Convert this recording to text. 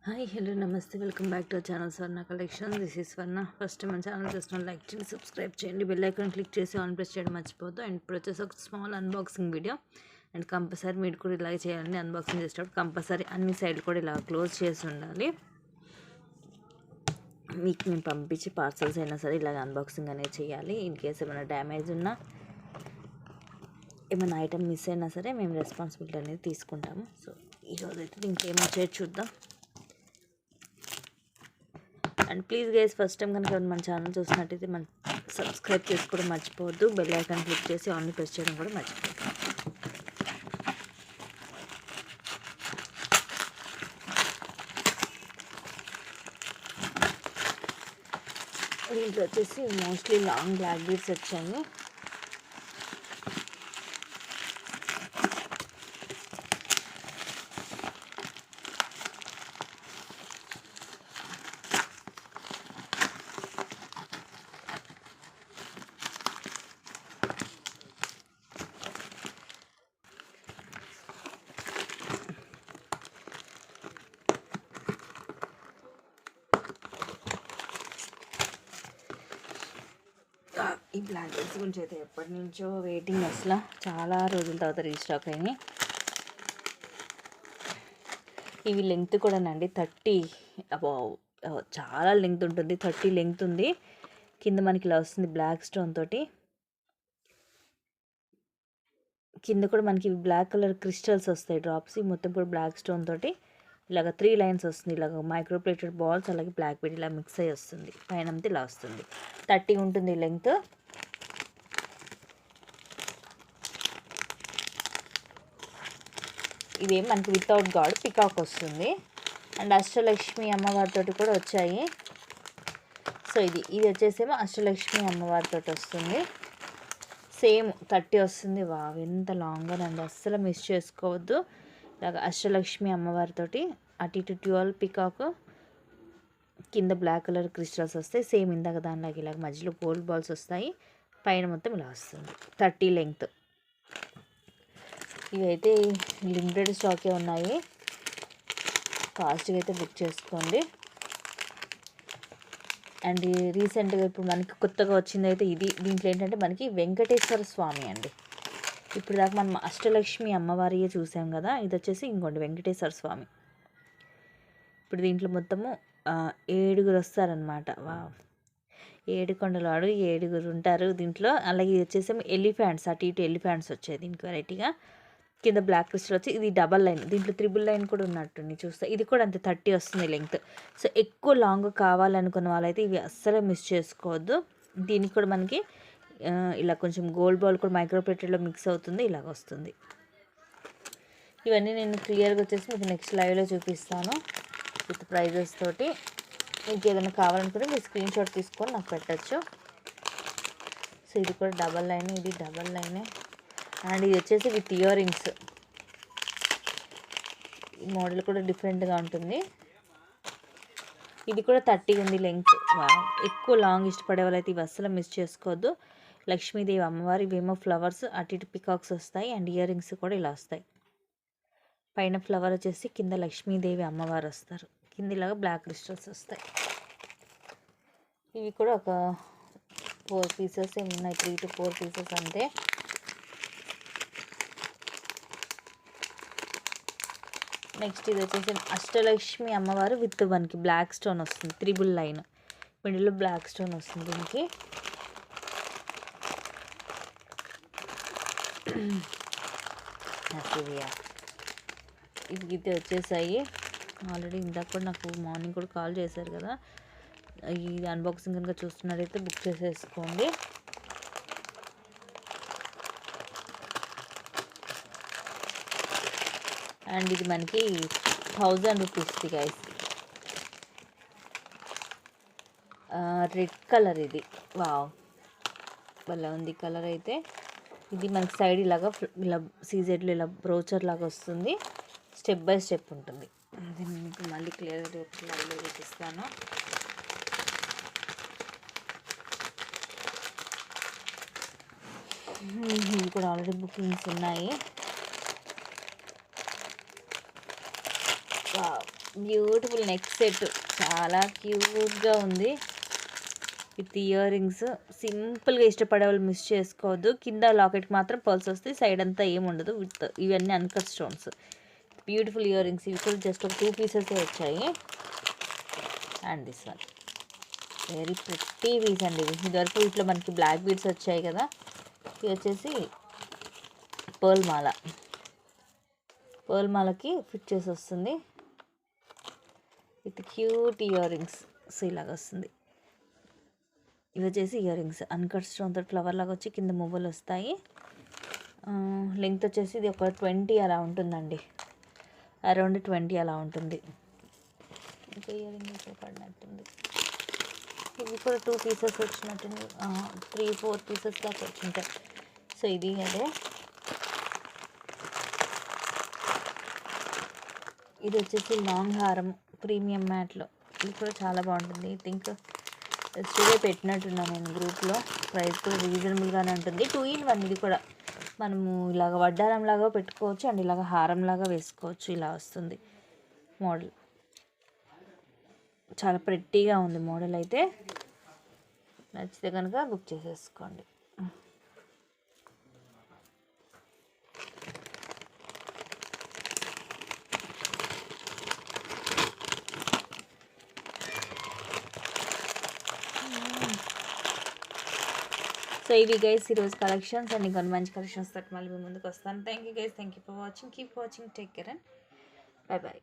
Hi hello నమస్తే welcome back to channel Swarna collection. This is Swarna. First మన channel చూసిన like చేయండి, subscribe చేయండి, బెల్ ఐకాన్ క్లిక్ చేసి ఆన్ ప్రెస్ చేయడం మర్చిపోద్దు. అండ్ ఇప్పుడు వచ్చేసి ఒక small unboxing video. And compulsory మీరు కూడా ఇలాగే చేయాలండి. అన్బాక్సింగ్ చేసేటప్పుడు కంపల్సరీ అన్ని సైడ్ కూడా ఇలా క్లోజ్ చేసి ఉండాలి. మీకు మేము పంపించి పార్సల్స్ అయినా సరే ఇలాగ అన్బాక్సింగ్ అనేది చేయాలి. ఇన్ కేస్ ఏమైనా డ్యామేజ్ ఉన్నా ఏమైనా ఐటమ్ మిస్ అయినా సరే మేము రెస్పాన్సిబిలిటీ అనేది తీసుకుంటాము. సో ఈరోజు అయితే దీనికి ఏమో చూద్దాం. And please guys, first time కనుక మన ఛానల్ చూసినట్టయితే మన సబ్స్క్రైబ్ చేసుకోవడం మర్చిపోవద్దు. బెల్ ఐకాన్ క్లిక్ చేసి ఆన్లీ ప్రెస్ చేయడం కూడా మర్చిపోవద్దు. దీంట్లో వచ్చేసి మోస్ట్లీ లాంగ్ బ్లాక్ బీడ్స్ వచ్చాయి. ఈ బ్లాక్ బీడ్స్ గురించి అయితే ఎప్పటి నుంచో వెయిటింగ్, అసలు చాలా రోజుల తర్వాత రీస్టాక్ అయినాయి. ఇవి లెంగ్త్ కూడానండి 30, చాలా లెంగ్త్ ఉంటుంది. 30 లెంగ్త్ ఉంది. కింద మనకి ఇలా వస్తుంది బ్లాక్ స్టోన్ తోటి. కింద కూడా మనకి బ్లాక్ కలర్ క్రిస్టల్స్ వస్తాయి, డ్రాప్స్. మొత్తం కూడా బ్లాక్ స్టోన్ తోటి ఇలాగ 3 లైన్స్ వస్తుంది. ఇలాగ మైక్రోప్లేటెడ్ బాల్స్, అలాగే బ్లాక్ బీడ్ ఇలా మిక్స్ అయ్యి వస్తుంది. పైన అంతా ఇలా వస్తుంది. 30 ఉంటుంది లెంగ్త్. ఇవేం మనకి వితౌట్ గాడ్ పికాక్ వస్తుంది. అండ్ అష్టలక్ష్మి అమ్మవారితో కూడా వచ్చాయి. సో ఇది వచ్చేసేమో అష్టలక్ష్మి అమ్మవారితో వస్తుంది. సేమ్ 30 వస్తుంది. వావ్, ఎంత లాంగ్ అండి, అస్సలు మిస్ చేసుకోవద్దు. ఇలాగ అష్టలక్ష్మి అమ్మవారితోటి అటు ఇటు 12 పికాక్, కింద బ్లాక్ కలర్ క్రిస్టల్స్ వస్తాయి. సేమ్ ఇందాక దానిలాగా ఇలాగ మధ్యలో గోల్డ్ బాల్స్ వస్తాయి. పైన మొత్తం ఇలా వస్తుంది. 30 లెంగ్త్. ఇవైతే లిమిటెడ్ స్టాకే ఉన్నాయి. ఫాస్ట్గా అయితే బుక్ చేసుకోండి. అండ్ రీసెంట్గా ఇప్పుడు మనకి కొత్తగా వచ్చింది అయితే ఇది. దీంట్లో ఏంటంటే మనకి వెంకటేశ్వర స్వామి అండి. ఇప్పుడు దాకా మనం అష్టలక్ష్మి అమ్మవారియే చూసాం కదా, ఇది వచ్చేసి ఇంకోటి వెంకటేశ్వర స్వామి. ఇప్పుడు దీంట్లో మొత్తము 7 వస్తారనమాట. వా, 7 కొండలాడు 7 ఉంటారు దీంట్లో. అలాగే ఇది వచ్చేసి ఎలిఫెంట్స్, అటు ఇటు ఎలిఫెంట్స్ వచ్చాయి దీనికి వెరైటీగా. కింద బ్లాక్ క్రిస్టల్ వచ్చి ఇది డబల్ లైన్. దీంట్లో 3 లైన్ కూడా ఉన్నట్టుంది చూస్తే. ఇది కూడా అంతే 30 వస్తుంది లెంగ్త్. సో ఎక్కువ లాంగ్ కావాలనుకున్న వాళ్ళైతే ఇవి అస్సలు మిస్ చేసుకోవద్దు. దీనికి కూడా మనకి ఇలా కొంచెం గోల్డ్ బాల్ కూడా మైక్రోప్లేటెడ్లో మిక్స్ అవుతుంది, ఇలాగ వస్తుంది. ఇవన్నీ నేను క్లియర్గా వచ్చేసి మీకు నెక్స్ట్ లైవ్లో చూపిస్తాను విత్ ప్రైజెస్ తోటి. మీకు ఏదైనా కావాలనుకుంటే మీరు స్క్రీన్ షాట్ తీసుకొని నాకు పెట్టచ్చు. సో ఇది కూడా డబల్ లైన్, ఇది డబల్ లైనే. అండ్ ఇది వచ్చేసి విత్ ఇయర్ రింగ్స్. ఈ మోడల్ కూడా డిఫరెంట్గా ఉంటుంది. ఇది కూడా 30 ఉంది లెంగ్త్. ఎక్కువ లాంగ్ ఇష్టపడే వాళ్ళైతే ఇవి అస్సలు మిస్ చేసుకోవద్దు. లక్ష్మీదేవి అమ్మవారి, ఇవేమో ఫ్లవర్స్, అటు ఇటు పికాక్స్ వస్తాయి. అండ్ ఇయర్ రింగ్స్ కూడా ఇలా వస్తాయి. పైన ఫ్లవర్ వచ్చేసి కింద లక్ష్మీదేవి అమ్మవారు వస్తారు. కింద ఇలాగా బ్లాక్ క్రిస్టల్స్ వస్తాయి. ఇవి కూడా ఒక 4 పీసెస్ ఉన్నాయి, 3 to 4 పీసెస్ అంతే. నెక్స్ట్ ఇది వచ్చేసి అష్టలక్ష్మి అమ్మవారు విత్ మనకి బ్లాక్ స్టోన్ వస్తుంది. 3 లైన్, మిడిల్లో బ్లాక్ స్టోన్ వస్తుంది దీనికి. ఇది వచ్చేసాయి ఆల్రెడీ. ఇందాక కూడా నాకు మార్నింగ్ కూడా కాల్ చేశారు కదా. ఇది అన్బాక్సింగ్ కనుక చూస్తున్నట్టయితే బుక్ చేసేసుకోండి. అండ్ ఇది మనకి 1000 రూపీస్ది గైస్. రెడ్ కలర్ ఇది. వావ్, భలే ఉంది కలర్ అయితే. ఇది మనకి సైడ్ ఇలాగా ఇలా సీజెడ్లో ఇలా బ్రోచర్ లాగా వస్తుంది. స్టెప్ బై స్టెప్ ఉంటుంది. అది మీకు మళ్ళీ క్లియర్గా లైవ్లో చూపిస్తాను. ఇవి కూడా ఆల్రెడీ బుకింగ్స్ ఉన్నాయి. బ్యూటిఫుల్ నెక్ సెట్, చాలా క్యూట్గా ఉంది. With ear rings. సింపుల్గా ఇష్టపడే వాళ్ళు మిస్ చేసుకోవద్దు. కింద లాకెట్కి మాత్రం పర్ల్స్ వస్తాయి, సైడ్ అంతా ఏముండదు. విత్ ఇవన్నీ uncut stones. Beautiful earrings. ఇవి కూడా జస్ట్ ఒక 2 పీసెస్ వచ్చాయి. And this one very pretty piece అండి. ఇదివరకు ఇట్లా మనకి బ్లాక్ బీడ్స్ వచ్చాయి కదా, ఇది వచ్చేసి పర్ల్ మాల. పర్ల్ మాలకి ఫిట్ చేసి వస్తుంది with cute ear rings. So ఇలాగ వస్తుంది. ఇవి వచ్చేసి ఇయర్ రింగ్స్ అన్కట్ స్టోన్తో ఫ్లవర్ లాగా వచ్చి కింద మువ్వలు వస్తాయి. లెంగ్త్ వచ్చేసి ఇది ఒక 20 అలా ఉంటుందండి, అరౌండ్ 20 అలా ఉంటుంది. ఇంకా ఇయర్ రింగ్ పడినట్టుంది. ఇవి కూడా 2 పీసెస్ వచ్చినట్టుంది, 3-4 పీసెస్ దాకా వచ్చింటాయి. సో ఇది అదే. ఇది వచ్చేసి లాంగ్ హారం ప్రీమియం మ్యాట్లో. ఇది కూడా చాలా బాగుంటుంది. ఐ థింక్ ఎస్టర్డే పెట్టినట్టున్నాను నేను గ్రూప్లో. ప్రైస్ కూడా రీజనబుల్గానే ఉంటుంది. 2 in 1. ఇది కూడా మనము ఇలాగ వడ్డారంలాగా పెట్టుకోవచ్చు అండ్ ఇలాగ హారంలాగా వేసుకోవచ్చు. ఇలా వస్తుంది మోడల్. చాలా ప్రెట్టీగా ఉంది మోడల్ అయితే. నచ్చితే కనుక బుక్ చేసేసుకోండి. సో ఇవి గైస్ ఈరోజు కలెక్షన్స్. అండ్ ఇంకొన్ని మంచి కలెక్షన్స్ తోటి మళ్ళీ మీ ముందుకు వస్తాను. Thank you guys, thank you for watching. Keep watching, take care and bye bye.